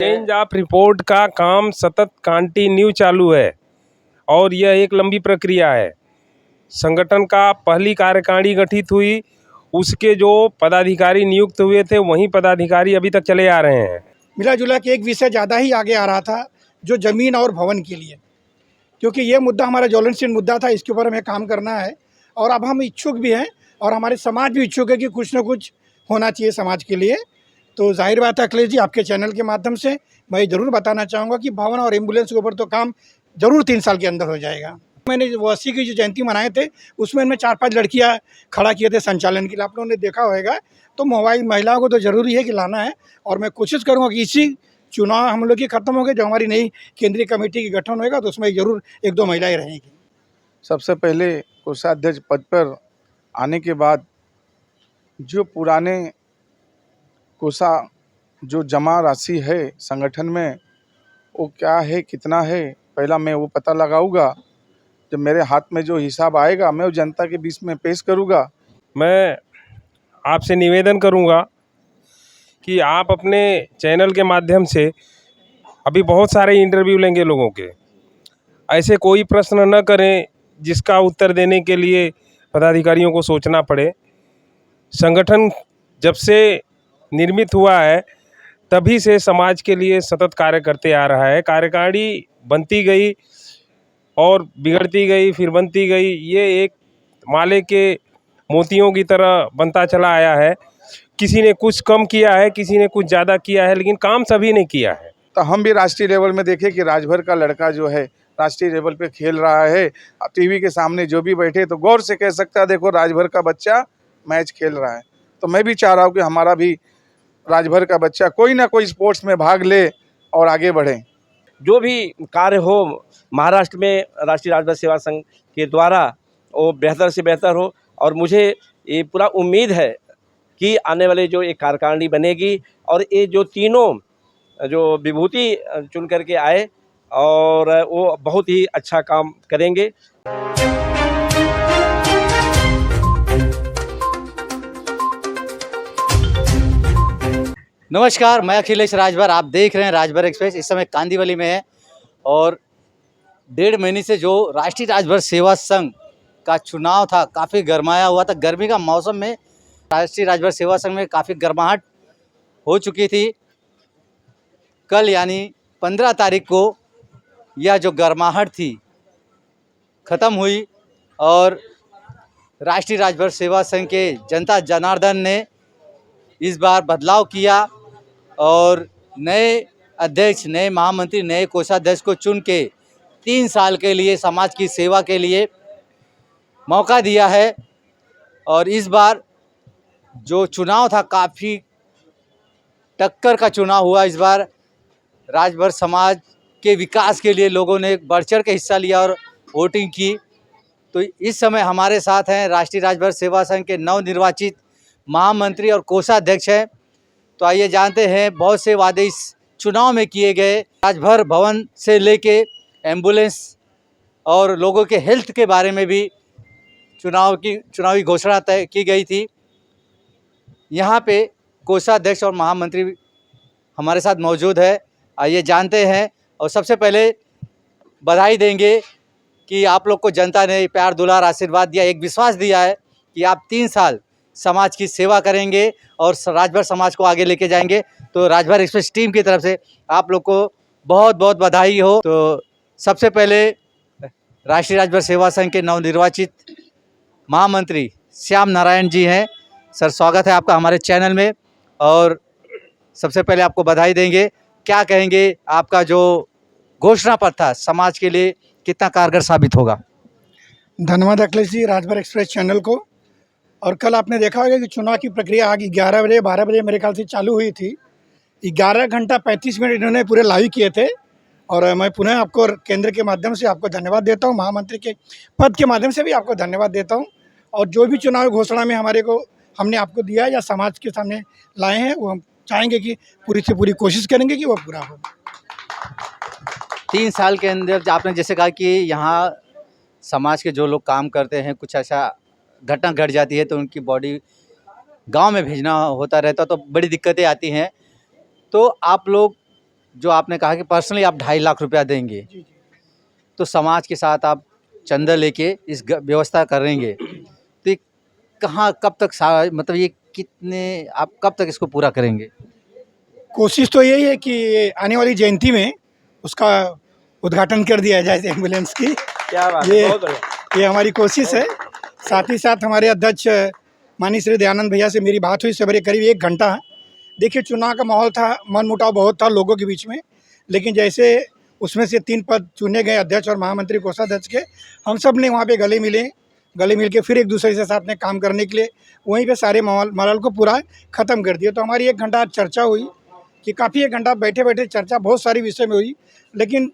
Change of report का काम सतत कंटिन्यू चालू है और यह एक लंबी प्रक्रिया है। संगठन का पहली कार्यकारिणी गठित हुई, उसके जो पदाधिकारी नियुक्त हुए थे वहीं पदाधिकारी अभी तक चले आ रहे हैं। मिला जुला के एक विषय ज़्यादा ही आगे आ रहा था, जो ज़मीन और भवन के लिए, क्योंकि ये मुद्दा हमारा ज्वलनशील मुद्दा था, इसके ऊपर हमें काम करना है और अब हम इच्छुक भी हैं और हमारे समाज भी इच्छुक है कि कुछ ना कुछ होना चाहिए समाज के लिए। तो जाहिर बात है अखिलेश जी, आपके चैनल के माध्यम से मैं ज़रूर बताना चाहूँगा कि भवन और एम्बुलेंस के ऊपर तो काम ज़रूर 3 साल के अंदर हो जाएगा। मैंने वो 80 की जो जयंती मनाए थे, उसमें इनमें 4-5 लड़कियाँ खड़ा किए थे संचालन के लिए, आप लोगों ने देखा होगा। तो मोबाइल महिलाओं को तो ज़रूरी है कि लाना है और मैं कोशिश करूँगा कि इसी चुनाव हम लोग की ख़त्म हो गए, जो हमारी नई केंद्रीय कमेटी की गठन होएगा तो उसमें ज़रूर 1-2 महिलाएं रहेंगी। सबसे पहले कोषाध्यक्ष पद पर आने के बाद जो पुराने कोषा जो जमा राशि है संगठन में, वो क्या है, कितना है, पहला मैं वो पता लगाऊंगा। जब मेरे हाथ में जो हिसाब आएगा मैं वो जनता के बीच में पेश करूंगा। मैं आपसे निवेदन करूंगा कि आप अपने चैनल के माध्यम से अभी बहुत सारे इंटरव्यू लेंगे लोगों के, ऐसे कोई प्रश्न न करें जिसका उत्तर देने के लिए पदाधिकारियों को सोचना पड़े। संगठन जब से निर्मित हुआ है तभी से समाज के लिए सतत कार्य करते आ रहा है। कार्यकारिणी बनती गई और बिगड़ती गई, फिर बनती गई, ये एक माले के मोतियों की तरह बनता चला आया है। किसी ने कुछ कम किया है, किसी ने कुछ ज़्यादा किया है, लेकिन काम सभी ने किया है। तो हम भी राष्ट्रीय लेवल में देखें कि राजभर का लड़का जो है राष्ट्रीय लेवल पे खेल रहा है। टीवी के सामने जो भी बैठे तो गौर से कह सकता है, देखो राजभर का बच्चा मैच खेल रहा है। तो मैं भी चाह रहा हूँ कि हमारा भी राजभर का बच्चा कोई ना कोई स्पोर्ट्स में भाग ले और आगे बढ़े। जो भी कार्य हो महाराष्ट्र में राष्ट्रीय राजभर सेवा संघ के द्वारा वो बेहतर से बेहतर हो और मुझे ये पूरा उम्मीद है कि आने वाले जो एक कार्यकारिणी बनेगी और ये जो तीनों जो विभूति चुन करके आए और वो बहुत ही अच्छा काम करेंगे। नमस्कार, मैं अखिलेश राजभर, आप देख रहे हैं राजभर एक्सप्रेस। इस समय कांदीवली में है और 1.5 महीने से जो राष्ट्रीय राजभर सेवा संघ का चुनाव था काफ़ी गरमाया हुआ था। गर्मी का मौसम में राष्ट्रीय राजभर सेवा संघ में काफ़ी गर्माहट हो चुकी थी। कल यानी 15 तारीख को यह जो गर्माहट थी ख़त्म हुई और राष्ट्रीय राजभर सेवा संघ के जनता जनार्दन ने इस बार बदलाव किया और नए अध्यक्ष, नए महामंत्री, नए कोषाध्यक्ष को चुन के 3 साल के लिए समाज की सेवा के लिए मौका दिया है। और इस बार जो चुनाव था काफ़ी टक्कर का चुनाव हुआ। इस बार राजभर समाज के विकास के लिए लोगों ने बढ़ चढ़ के हिस्सा लिया और वोटिंग की। तो इस समय हमारे साथ हैं राष्ट्रीय राजभर सेवा संघ के नवनिर्वाचित महामंत्री और कोषाध्यक्ष हैं। तो आइए जानते हैं बहुत से वादे इस चुनाव में किए गए। राजभर भवन से लेके एम्बुलेंस और लोगों के हेल्थ के बारे में भी चुनावी घोषणा तय की गई थी। यहाँ पे कोषाध्यक्ष और महामंत्री हमारे साथ मौजूद है, आइए जानते हैं। और सबसे पहले बधाई देंगे कि आप लोग को जनता ने प्यार दुलार आशीर्वाद दिया, एक विश्वास दिया है कि आप 3 साल समाज की सेवा करेंगे और राजभर समाज को आगे लेके जाएंगे। तो राजभर एक्सप्रेस टीम की तरफ से आप लोग को बहुत बहुत बधाई हो। तो सबसे पहले राष्ट्रीय राजभर सेवा संघ के नवनिर्वाचित महामंत्री श्याम नारायण जी हैं। सर, स्वागत है आपका हमारे चैनल में और सबसे पहले आपको बधाई देंगे। क्या कहेंगे, आपका जो घोषणा पत्र था समाज के लिए कितना कारगर साबित होगा? धन्यवाद अखिलेश जी, राजभर एक्सप्रेस चैनल को। और कल आपने देखा होगा कि चुनाव की प्रक्रिया आगे 11 बजे 12 बजे मेरे ख्याल से चालू हुई थी। 11 घंटा 35 मिनट इन्होंने पूरे लाइव किए थे और मैं पुनः आपको केंद्र के माध्यम से आपको धन्यवाद देता हूं, महामंत्री के पद के माध्यम से भी आपको धन्यवाद देता हूं। और जो भी चुनाव घोषणा में हमने आपको दिया या समाज के सामने लाए हैं, वो हम चाहेंगे कि पूरी से पूरी कोशिश करेंगे कि वो पूरा हो। 3 साल के अंदर आपने जैसे कहा कि यहाँ समाज के जो लोग काम करते हैं, कुछ ऐसा घटना घट जाती है तो उनकी बॉडी गांव में भेजना होता रहता, तो बड़ी दिक्कतें आती हैं। तो आप लोग जो आपने कहा कि पर्सनली आप 2.5 लाख रुपया देंगे, तो समाज के साथ आप चंदा लेके इस व्यवस्था करेंगे, तो ये कहाँ कब तक मतलब ये कितने आप कब तक इसको पूरा करेंगे? कोशिश तो यही है कि आने वाली जयंती में उसका उद्घाटन कर दिया जाए एम्बुलेंस की। क्या बात ये है, बहुत बढ़िया। ये हमारी कोशिश है। साथ ही साथ हमारे अध्यक्ष माननीय श्री दयानंद भैया से मेरी बात हुई सवेरे करीब 1 घंटा। देखिए, चुनाव का माहौल था, मनमुटाव बहुत था लोगों के बीच में, लेकिन जैसे उसमें से 3 पद चुने गए, अध्यक्ष और महामंत्री कोषाध्यक्ष के, हम सब ने वहाँ पे गले मिल के फिर एक दूसरे के साथ में काम करने के लिए वहीं पे सारे माहौल को पूरा ख़त्म कर दिया। तो हमारी 1 घंटा चर्चा हुई कि काफ़ी 1 घंटा बैठे बैठे चर्चा बहुत सारी विषय में हुई, लेकिन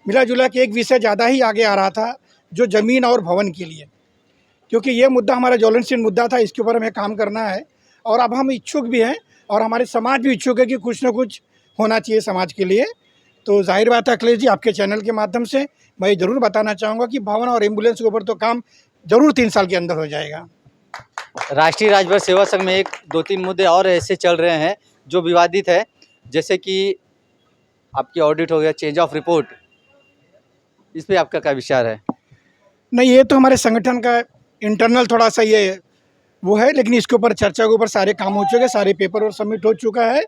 मिला जुला के एक विषय ज़्यादा ही आगे आ रहा था, जो ज़मीन और भवन के लिए, क्योंकि ये मुद्दा हमारा ज्वलनशील मुद्दा था, इसके ऊपर हमें काम करना है। और अब हम इच्छुक भी हैं और हमारे समाज भी इच्छुक है कि कुछ ना कुछ होना चाहिए समाज के लिए। तो जाहिर बात है अखिलेश जी, आपके चैनल के माध्यम से मैं ज़रूर बताना चाहूँगा कि भवन और एम्बुलेंस के ऊपर तो काम ज़रूर 3 साल के अंदर हो जाएगा। राष्ट्रीय राजभर सेवा संघ में 1-2-3 मुद्दे और ऐसे चल रहे हैं जो विवादित है, जैसे कि आपकी ऑडिट हो गया, चेंज ऑफ रिपोर्ट, इस पे आपका क्या विचार है? नहीं, ये तो हमारे संगठन का इंटरनल थोड़ा सा ये वो है, लेकिन इसके ऊपर चर्चा के ऊपर सारे काम हो चुके, सारे पेपर और सबमिट हो चुका है।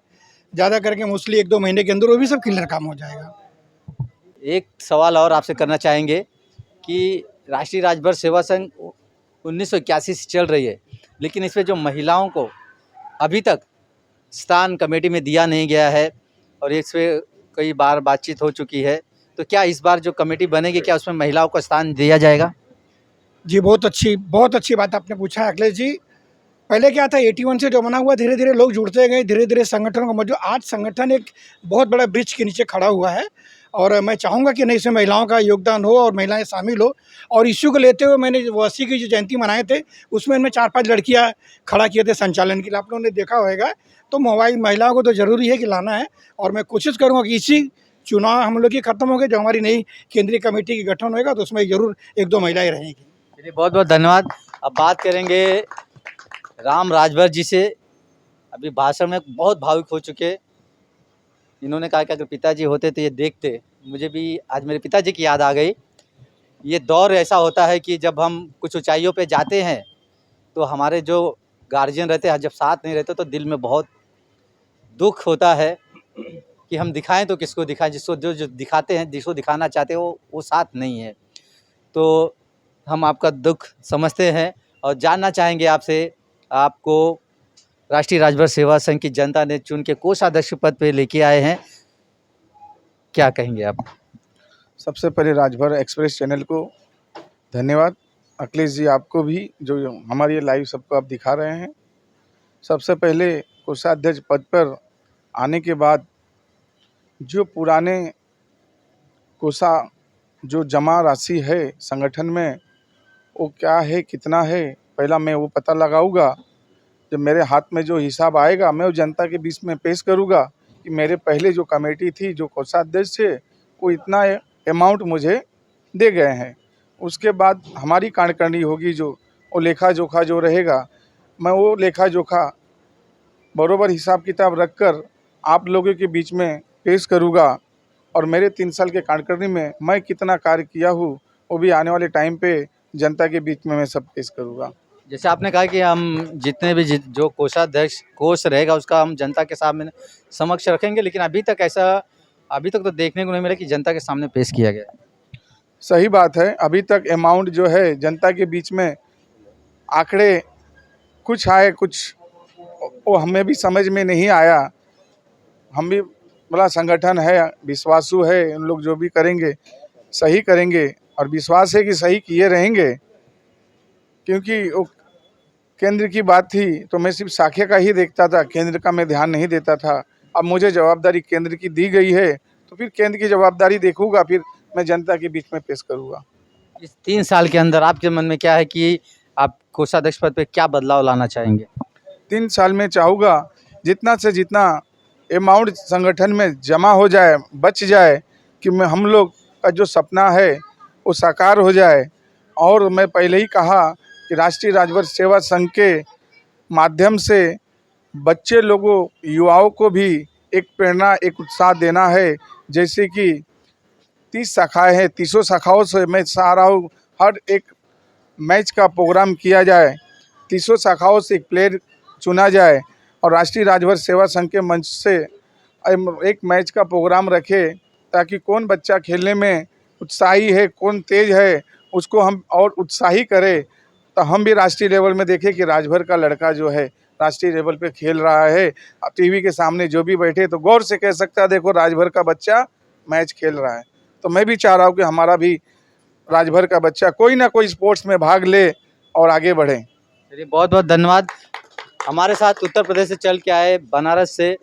ज़्यादा करके मोस्टली 1-2 महीने के अंदर वो भी सब क्लियर काम हो जाएगा। एक सवाल और आपसे करना चाहेंगे कि राष्ट्रीय राजभर सेवा संघ 1981 से चल रही है, लेकिन इसमें जो महिलाओं को अभी तक स्थान कमेटी में दिया नहीं गया है और इस पे कई बार बातचीत हो चुकी है, तो क्या इस बार जो कमेटी बनेगी, क्या उसमें महिलाओं को स्थान दिया जाएगा? जी, बहुत अच्छी बात आपने पूछा है अखिलेश जी। पहले क्या था, 81 से जो बना हुआ, धीरे धीरे लोग जुड़ते गए, धीरे धीरे संगठन को मजबूत, आज संगठन एक बहुत बड़ा ब्रिज के नीचे खड़ा हुआ है। और मैं चाहूँगा कि नहीं, इसमें महिलाओं का योगदान हो और महिलाएं शामिल हो। और इश्यू को लेते हुए मैंने वो 80 की जो जयंती मनाए थे, उसमें मैं 4-5 लड़कियाँ खड़ा किए थे संचालन के लिए, आप लोगों ने देखा होगा। तो महिलाओं को तो ज़रूरी है कि लाना है, और मैं कोशिश करूँगा कि इसी चुनाव हम लोग की ख़त्म हो गए, जो हमारी नई केंद्रीय कमेटी की गठन होगा, तो उसमें ज़रूर 1-2 महिलाएँ रहेंगी। चलिए, बहुत बहुत धन्यवाद। अब बात करेंगे राम राजभर जी से। अभी भाषण में बहुत भावुक हो चुके। इन्होंने कहा कि अगर पिताजी होते तो ये देखते। मुझे भी आज मेरे पिताजी की याद आ गई। ये दौर ऐसा होता है कि जब हम कुछ ऊंचाइयों पे जाते हैं तो हमारे जो गार्जियन रहते हैं, जब साथ नहीं रहते तो दिल में बहुत दुख होता है कि हम दिखाएं तो किसको दिखाएं, जिसको जो दिखाते हैं, जिसको दिखाना चाहते हैं वो साथ नहीं है। तो हम आपका दुख समझते हैं और जानना चाहेंगे आपसे, आपको राष्ट्रीय राजभर सेवा संघ की जनता ने चुन के कोषाध्यक्ष पद पे लेके आए हैं, क्या कहेंगे आप? सबसे पहले राजभर एक्सप्रेस चैनल को धन्यवाद। अखिलेश जी, आपको भी जो हमारी ये लाइव सबको आप दिखा रहे हैं। सबसे पहले कोषाध्यक्ष पद पर आने के बाद जो पुराने कोषा जो जमा राशि है संगठन में, वो क्या है, कितना है, पहला मैं वो पता लगाऊंगा। जब मेरे हाथ में जो हिसाब आएगा, मैं वो जनता के बीच में पेश करूंगा कि मेरे पहले जो कमेटी थी, जो कोषाध्यक्ष थे, वो इतना अमाउंट मुझे दे गए हैं। उसके बाद हमारी कार्यकारिणी होगी, जो वो लेखा जोखा जो रहेगा, मैं वो लेखा जोखा बरोबर हिसाब किताब रखकर आप लोगों के बीच में पेश करूंगा। और मेरे 3 साल के कार्यकारिणी में मैं कितना कार्य किया हूँ, वो भी आने वाले टाइम पे जनता के बीच में मैं सब पेश करूँगा। जैसे आपने कहा कि हम जितने भी जो कोषाध्यक्ष कोष रहेगा उसका हम जनता के सामने समक्ष रखेंगे, लेकिन अभी तक तो देखने को नहीं मिला कि जनता के सामने पेश किया गया। सही बात है, अभी तक अमाउंट जो है जनता के बीच में आंकड़े कुछ आए, कुछ वो हमें भी समझ में नहीं आया। हम भी बड़ा संगठन है, विश्वासु है, उन लोग जो भी करेंगे सही करेंगे, और विश्वास है कि सही किए रहेंगे। क्योंकि वो केंद्र की बात थी तो मैं सिर्फ शाखे का ही देखता था, केंद्र का मैं ध्यान नहीं देता था। अब मुझे जवाबदारी केंद्र की दी गई है, तो फिर केंद्र की जवाबदारी देखूंगा, फिर मैं जनता के बीच में पेश करूंगा। इस 3 साल के अंदर आपके मन में क्या है कि आप कोषाध्यक्ष पद पे क्या बदलाव लाना चाहेंगे? 3 साल में चाहूँगा जितना से जितना अमाउंट संगठन में जमा हो जाए, बच जाए, कि मैं हम लोग का जो सपना है वो साकार हो जाए। और मैं पहले ही कहा कि राष्ट्रीय राजभर सेवा संघ के माध्यम से बच्चे लोगों, युवाओं को भी एक प्रेरणा, एक उत्साह देना है। जैसे कि 30 शाखाएं हैं, 30 शाखाओं से मैं चाह रहा हूँ हर एक मैच का प्रोग्राम किया जाए, 30 शाखाओं से एक प्लेयर चुना जाए और राष्ट्रीय राजभर सेवा संघ के मंच से एक मैच का प्रोग्राम रखे, ताकि कौन बच्चा खेलने में उत्साही है, कौन तेज है, उसको हम और उत्साही करें। तो हम भी राष्ट्रीय लेवल में देखें कि राजभर का लड़का जो है राष्ट्रीय लेवल पे खेल रहा है। टीवी के सामने जो भी बैठे तो गौर से कह सकता है, देखो राजभर का बच्चा मैच खेल रहा है। तो मैं भी चाह रहा हूँ कि हमारा भी राजभर का बच्चा कोई ना कोई स्पोर्ट्स में भाग ले और आगे बढ़े। चलिए, बहुत बहुत धन्यवाद। हमारे साथ उत्तर प्रदेश से चल के आए बनारस से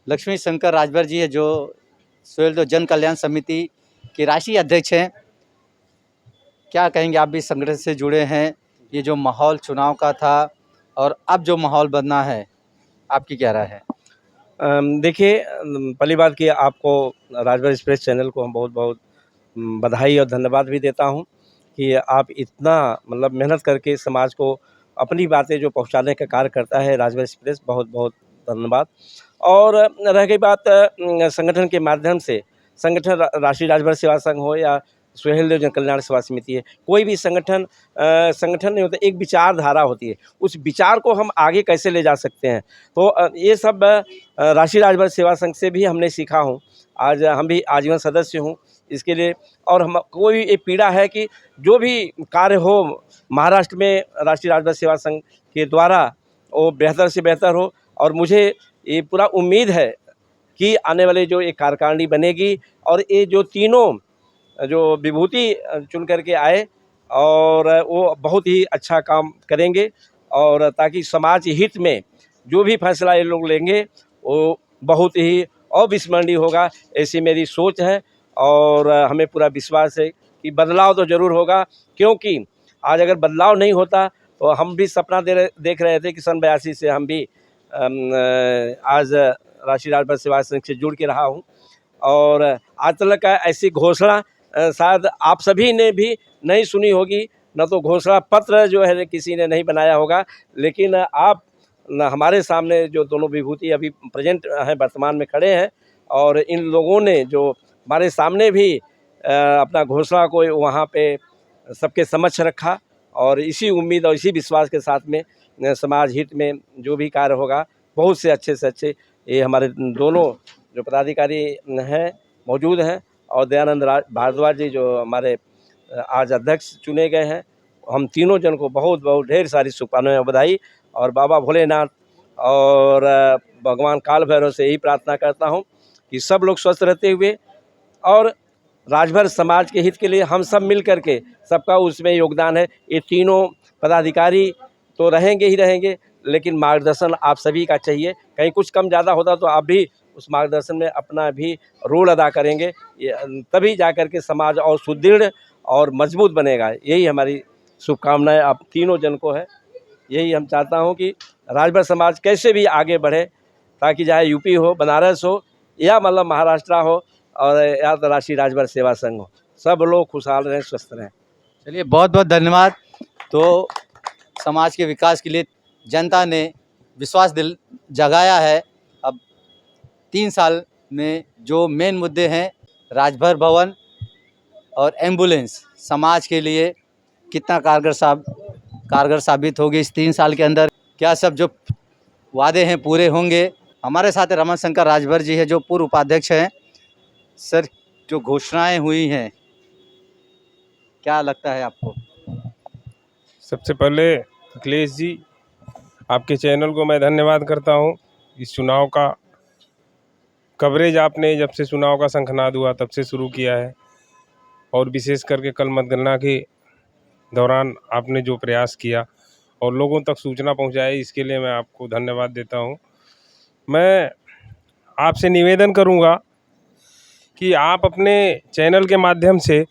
लक्ष्मी शंकर राजभर जी है, जो सोहेलदेव जन कल्याण समिति के राष्ट्रीय अध्यक्ष हैं। क्या कहेंगे, आप भी संगठन से जुड़े हैं, ये जो माहौल चुनाव का था और अब जो माहौल बना है, आपकी क्या राय है? देखिए, पहली बात कि आपको राजभर एक्सप्रेस चैनल को हम बहुत बहुत बधाई और धन्यवाद भी देता हूं कि आप इतना मतलब मेहनत करके समाज को अपनी बातें जो पहुंचाने का कार्य करता है राजभर एक्सप्रेस, बहुत बहुत धन्यवाद। और रह गई बात संगठन के माध्यम से, संगठन राष्ट्रीय राजभर सेवा संघ हो या सोहेलदेव जन कल्याण सेवा समिति है, कोई भी संगठन संगठन नहीं होता, एक विचारधारा होती है। उस विचार को हम आगे कैसे ले जा सकते हैं, तो ये सब राष्ट्रीय राजभर सेवा संघ से भी हमने सीखा हूँ। आज हम भी आजीवन सदस्य हूँ इसके लिए। और हम कोई एक पीड़ा है कि जो भी कार्य हो महाराष्ट्र में राष्ट्रीय राजभर सेवा संघ के द्वारा, वो बेहतर से बेहतर हो। और मुझे ये पूरा उम्मीद है कि आने वाले जो एक कार्यकारिणी बनेगी और ये जो तीनों जो विभूति चुन करके आए और वो बहुत ही अच्छा काम करेंगे, और ताकि समाज हित में जो भी फैसला ये लोग लेंगे वो बहुत ही अविस्मरणीय होगा, ऐसी मेरी सोच है। और हमें पूरा विश्वास है कि बदलाव तो ज़रूर होगा, क्योंकि आज अगर बदलाव नहीं होता तो हम भी सपना देख रहे थे कि सन 82 से हम भी आज राष्ट्रीय राजभर सेवा संघ से जुड़ के रहा हूँ। और आज तक ऐसी घोषणा शायद आप सभी ने भी नहीं सुनी होगी, न तो घोषणा पत्र जो है किसी ने नहीं बनाया होगा। लेकिन आप हमारे सामने जो दोनों विभूति अभी प्रेजेंट हैं, वर्तमान में खड़े हैं, और इन लोगों ने जो हमारे सामने भी अपना घोषणा को वहाँ पे सबके समक्ष रखा, और इसी उम्मीद और इसी विश्वास के साथ में समाज हित में जो भी कार्य होगा बहुत से अच्छे ये हमारे दोनों जो पदाधिकारी हैं मौजूद हैं, और दयानंद भारद्वाज जी जो हमारे आज अध्यक्ष चुने गए हैं, हम तीनों जन को बहुत बहुत ढेर सारी शुभकामनाएं और बधाई। और बाबा भोलेनाथ और भगवान काल भैरव से यही प्रार्थना करता हूं कि सब लोग स्वस्थ रहते हुए और राजभर समाज के हित के लिए हम सब मिल करके, सबका उसमें योगदान है। ये तीनों पदाधिकारी तो रहेंगे ही रहेंगे, लेकिन मार्गदर्शन आप सभी का चाहिए। कहीं कुछ कम ज़्यादा होता तो आप भी उस मार्गदर्शन में अपना भी रोल अदा करेंगे, तभी जा कर के समाज और सुदृढ़ और मजबूत बनेगा। यही हमारी शुभकामनाएं आप तीनों जन को है। यही हम चाहता हूं कि राजभर समाज कैसे भी आगे बढ़े, ताकि चाहे यूपी हो, बनारस हो, या मतलब महाराष्ट्र हो, और या तो राष्ट्रीय राजभर सेवा संघ हो, सब लोग खुशहाल रहें, स्वस्थ रहें। चलिए, बहुत बहुत धन्यवाद। तो समाज के विकास के लिए जनता ने विश्वास जगाया है। अब 3 साल में जो मेन मुद्दे हैं, राजभर भवन और एम्बुलेंस, समाज के लिए कितना कारगर साबित होगी इस 3 साल के अंदर, क्या सब जो वादे हैं पूरे होंगे। हमारे साथ रमन शंकर राजभर जी है, जो पूर्व उपाध्यक्ष हैं। सर, जो घोषणाएं हुई हैं, क्या लगता है आपको? सबसे पहले अखिलेश जी, आपके चैनल को मैं धन्यवाद करता हूं। इस चुनाव का कवरेज आपने जब से चुनाव का शंखनाद हुआ तब से शुरू किया है, और विशेष करके कल मतगणना के दौरान आपने जो प्रयास किया और लोगों तक सूचना पहुंचाई, इसके लिए मैं आपको धन्यवाद देता हूं। मैं आपसे निवेदन करूंगा कि आप अपने चैनल के माध्यम से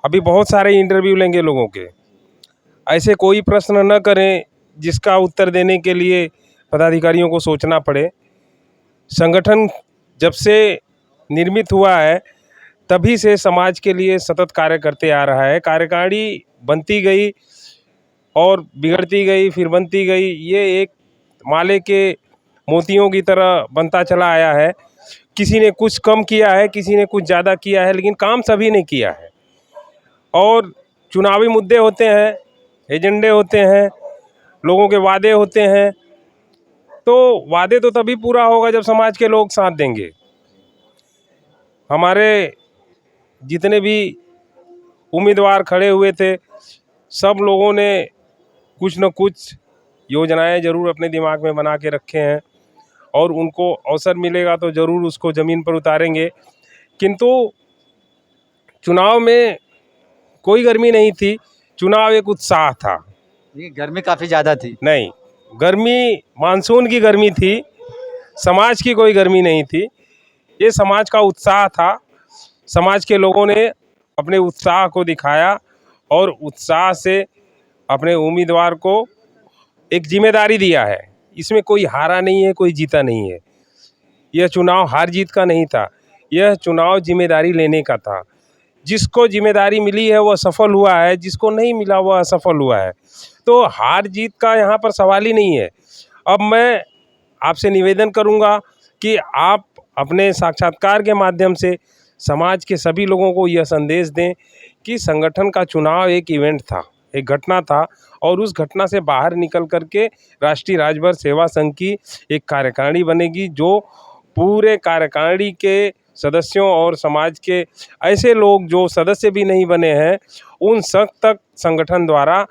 अभी बहुत सारे इंटरव्यू लेंगे लोगों के, ऐसे कोई प्रश्न न करें जिसका उत्तर देने के लिए पदाधिकारियों को सोचना पड़े। संगठन जब से निर्मित हुआ है तभी से समाज के लिए सतत कार्य करते आ रहा है। कार्यकारिणी बनती गई और बिगड़ती गई, फिर बनती गई। ये एक माले के मोतियों की तरह बनता चला आया है। किसी ने कुछ कम किया है, किसी ने कुछ ज़्यादा किया है, लेकिन काम सभी ने किया है। और चुनावी मुद्दे होते हैं, एजेंडे होते हैं, लोगों के वादे होते हैं, तो वादे तो तभी पूरा होगा जब समाज के लोग साथ देंगे। हमारे जितने भी उम्मीदवार खड़े हुए थे, सब लोगों ने कुछ न कुछ योजनाएं ज़रूर अपने दिमाग में बना के रखे हैं और उनको अवसर मिलेगा तो ज़रूर उसको ज़मीन पर उतारेंगे। किंतु चुनाव में कोई गर्मी नहीं थी, चुनाव एक उत्साह था। ये गर्मी काफ़ी ज़्यादा थी। नहीं, गर्मी मानसून की गर्मी थी, समाज की कोई गर्मी नहीं थी। ये समाज का उत्साह था। समाज के लोगों ने अपने उत्साह को दिखाया और उत्साह से अपने उम्मीदवार को एक जिम्मेदारी दिया है। इसमें कोई हारा नहीं है, कोई जीता नहीं है। यह चुनाव हार जीत का नहीं था, यह चुनाव जिम्मेदारी लेने का था। जिसको जिम्मेदारी मिली है वह सफल हुआ है, जिसको नहीं मिला वह असफल हुआ है। तो हार जीत का यहाँ पर सवाल ही नहीं है। अब मैं आपसे निवेदन करूँगा कि आप अपने साक्षात्कार के माध्यम से समाज के सभी लोगों को यह संदेश दें कि संगठन का चुनाव एक इवेंट था, एक घटना था और उस घटना से बाहर निकल कर के राष्ट्रीय राजभर सेवा संघ की एक कार्यकारिणी बनेगी, जो पूरे कार्यकारिणी के सदस्यों और समाज के ऐसे लोग जो सदस्य भी नहीं बने हैं, उन सब तक संगठन द्वारा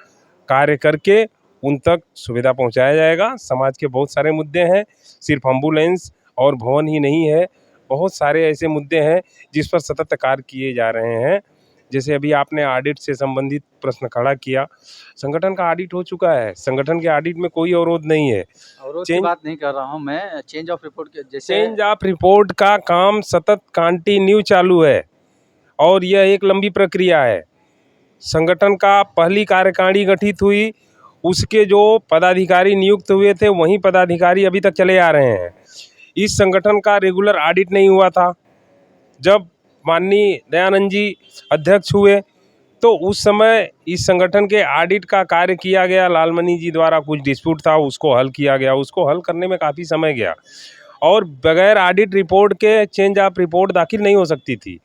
कार्य करके उन तक सुविधा पहुंचाया जाएगा। समाज के बहुत सारे मुद्दे हैं, सिर्फ एम्बुलेंस और भवन ही नहीं है, बहुत सारे ऐसे मुद्दे हैं जिस पर सतत कार्य किए जा रहे हैं। जैसे अभी आपने ऑडिट से संबंधित प्रश्न खड़ा किया, संगठन का ऑडिट हो चुका है, संगठन के ऑडिट में कोई अवरोध नहीं है। अवरोध की चेंज बात नहीं कर रहा हूँ मैं, चेंज ऑफ रिपोर्ट के जैसे चेंज ऑफ रिपोर्ट का काम सतत कंटिन्यू चालू है और यह एक लंबी प्रक्रिया है। संगठन का पहली कार्यकारिणी गठित हुई, उसके जो पदाधिकारी नियुक्त हुए थे वही पदाधिकारी अभी तक चले आ रहे हैं। इस संगठन का रेगुलर ऑडिट नहीं हुआ था। जब माननीय दयानंद जी अध्यक्ष हुए तो उस समय इस संगठन के ऑडिट का कार्य किया गया। लालमणि जी द्वारा कुछ डिस्प्यूट था, उसको हल किया गया। उसको हल करने में काफ़ी समय गया और बगैर ऑडिट रिपोर्ट के चेंज ऑफ रिपोर्ट दाखिल नहीं हो सकती थी।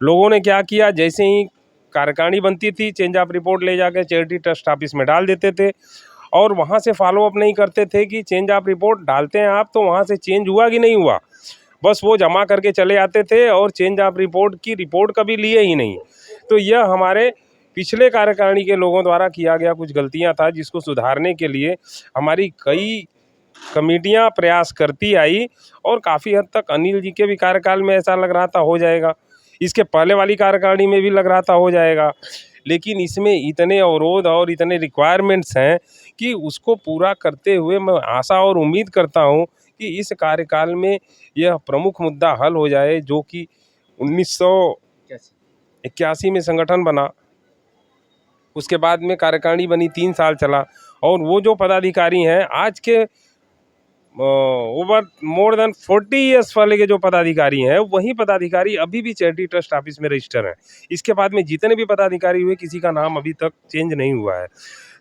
लोगों ने क्या किया, जैसे ही कार्यकारिणी बनती थी चेंज ऑफ रिपोर्ट ले जाकर चैरिटी ट्रस्ट ऑफिस में डाल देते थे और वहाँ से फॉलो अप नहीं करते थे कि चेंज ऑफ रिपोर्ट डालते हैं आप तो वहाँ से चेंज हुआ कि नहीं हुआ। बस वो जमा करके चले आते थे और चेंज ऑफ रिपोर्ट की रिपोर्ट कभी लिए ही नहीं। तो यह हमारे पिछले कार्यकारिणी के लोगों द्वारा किया गया कुछ गलतियां था, जिसको सुधारने के लिए हमारी कई कमेटियां प्रयास करती आई और काफ़ी हद तक अनिल जी के भी कार्यकाल में ऐसा लग रहा था हो जाएगा, इसके पहले वाली कार्यकारिणी में भी लग रहा था हो जाएगा, लेकिन इसमें इतने अवरोध और इतने रिक्वायरमेंट्स हैं कि उसको पूरा करते हुए मैं आशा और उम्मीद करता हूं कि इस कार्यकाल में यह प्रमुख मुद्दा हल हो जाए, जो कि 1981 में संगठन बना, उसके बाद में कार्यकारिणी बनी, 3 साल चला और वो जो पदाधिकारी हैं आज के ओवर मोर देन 40 ईयर्स पहले के जो पदाधिकारी हैं वही पदाधिकारी अभी भी चैरिटी ट्रस्ट ऑफिस में रजिस्टर हैं। इसके बाद में जितने भी पदाधिकारी हुए किसी का नाम अभी तक चेंज नहीं हुआ है।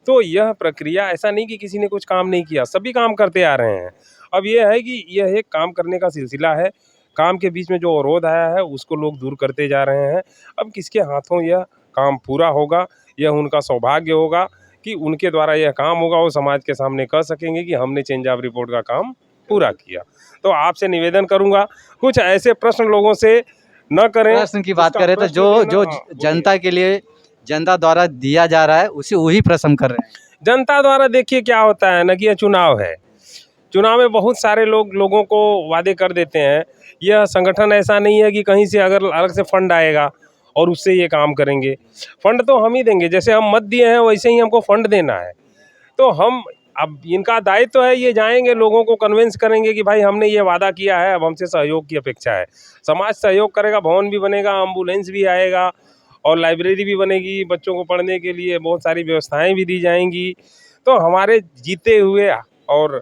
तो यह प्रक्रिया ऐसा नहीं कि किसी ने कुछ काम नहीं किया, सभी काम करते आ रहे हैं। अब यह है कि यह एक काम करने का सिलसिला है, काम के बीच में जो अवरोध आया है उसको लोग दूर करते जा रहे हैं। अब किसके हाथों यह काम पूरा होगा, यह उनका सौभाग्य होगा कि उनके द्वारा यह काम होगा, वो समाज के सामने कह सकेंगे कि हमने चेंज ऑफ रिपोर्ट का काम पूरा किया। तो आपसे निवेदन करूंगा कुछ ऐसे प्रश्न लोगों से न करें। प्रश्न की बात उसका करें तो प्रश्न जो देना, जो हाँ, जनता के लिए जनता द्वारा दिया जा रहा है उसी वही प्रश्न हम कर रहे हैं। जनता द्वारा देखिए क्या होता है ना कि यह चुनाव है, चुनाव में बहुत सारे लोगों को वादे कर देते हैं। यह संगठन ऐसा नहीं है कि कहीं से अगर अलग से फंड आएगा और उससे ये काम करेंगे। फंड तो हम ही देंगे, जैसे हम मत दिए हैं वैसे ही हमको फंड देना है। तो हम अब इनका दायित्व तो है, ये जाएंगे लोगों को कन्विंस करेंगे कि भाई हमने ये वादा किया है, अब हमसे सहयोग की अपेक्षा है। समाज सहयोग करेगा, भवन भी बनेगा, एम्बुलेंस भी आएगा और लाइब्रेरी भी बनेगी, बच्चों को पढ़ने के लिए बहुत सारी व्यवस्थाएं भी दी जाएंगी। तो हमारे जीते हुए और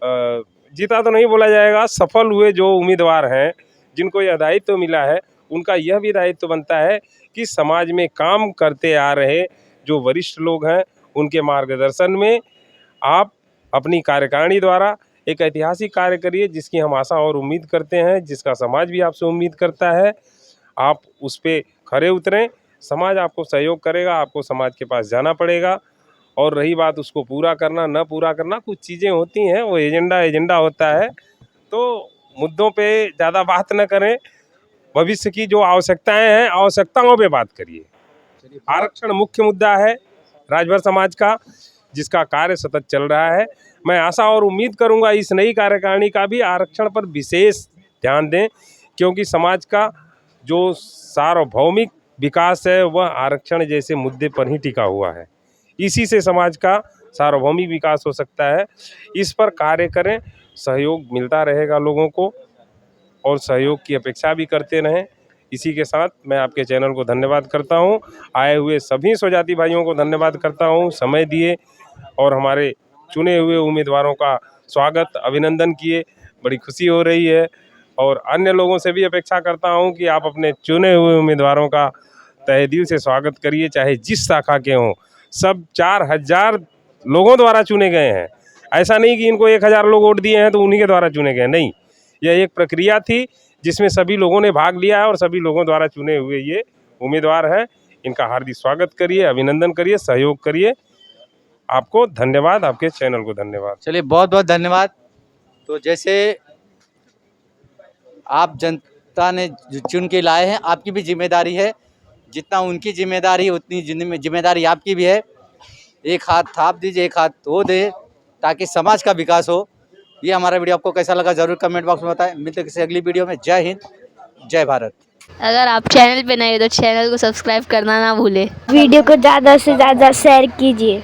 जीता तो नहीं बोला जाएगा, सफल हुए जो उम्मीदवार हैं जिनको यह दायित्व मिला है, उनका यह भी दायित्व बनता है कि समाज में काम करते आ रहे जो वरिष्ठ लोग हैं उनके मार्गदर्शन में आप अपनी कार्यकारिणी द्वारा एक ऐतिहासिक कार्य करिए जिसकी हम आशा और उम्मीद करते हैं, जिसका समाज भी आपसे उम्मीद करता है। आप उस पे खरे उतरें, समाज आपको सहयोग करेगा, आपको समाज के पास जाना पड़ेगा। और रही बात उसको पूरा करना न पूरा करना, कुछ चीज़ें होती हैं, वो एजेंडा होता है, तो मुद्दों पे ज़्यादा बात न करें। भविष्य की जो आवश्यकताएं हैं, आवश्यकताओं पे बात करिए। आरक्षण मुख्य मुद्दा है राजभर समाज का, जिसका कार्य सतत चल रहा है। मैं आशा और उम्मीद करूंगा इस नई कार्यकारिणी का भी आरक्षण पर विशेष ध्यान दें, क्योंकि समाज का जो सार्वभौमिक विकास है वह आरक्षण जैसे मुद्दे पर ही टिका हुआ है। इसी से समाज का सार्वभौमिक विकास हो सकता है। इस पर कार्य करें, सहयोग मिलता रहेगा लोगों को, और सहयोग की अपेक्षा भी करते रहें। इसी के साथ मैं आपके चैनल को धन्यवाद करता हूं। आए हुए सभी स्वजाति भाइयों को धन्यवाद करता हूं, समय दिए और हमारे चुने हुए उम्मीदवारों का स्वागत, अभिनंदन किए। बड़ी खुशी हो रही है। और अन्य लोगों से भी अपेक्षा करता हूं कि आप अपने चुने हुए उम्मीदवारों का तहे दिल से स्वागत करिए, चाहे जिस शाखा के हों। सब 4000 लोगों द्वारा चुने गए हैं। ऐसा नहीं कि इनको 1000 लोग वोट दिए हैं तो उन्हीं के द्वारा चुने गए, नहीं। यह एक प्रक्रिया थी जिसमें सभी लोगों ने भाग लिया है और सभी लोगों द्वारा चुने हुए ये उम्मीदवार हैं। इनका हार्दिक स्वागत करिए, अभिनंदन करिए, सहयोग करिए। आपको धन्यवाद, आपके चैनल को धन्यवाद। चलिए, बहुत बहुत धन्यवाद। तो जैसे आप जनता ने चुन के लाए हैं, आपकी भी जिम्मेदारी है। जितना उनकी जिम्मेदारी है उतनी जिम्मेदारी आपकी भी है। एक हाथ थाप दीजिए, एक हाथ धो दे, ताकि समाज का विकास हो। ये हमारा वीडियो आपको कैसा लगा ज़रूर कमेंट बॉक्स में बताएं। मिलते हैं किसी अगली वीडियो में। जय हिंद, जय भारत। अगर आप चैनल पे नए हो तो चैनल को सब्सक्राइब करना ना भूलें। वीडियो को ज़्यादा से ज़्यादा शेयर कीजिए।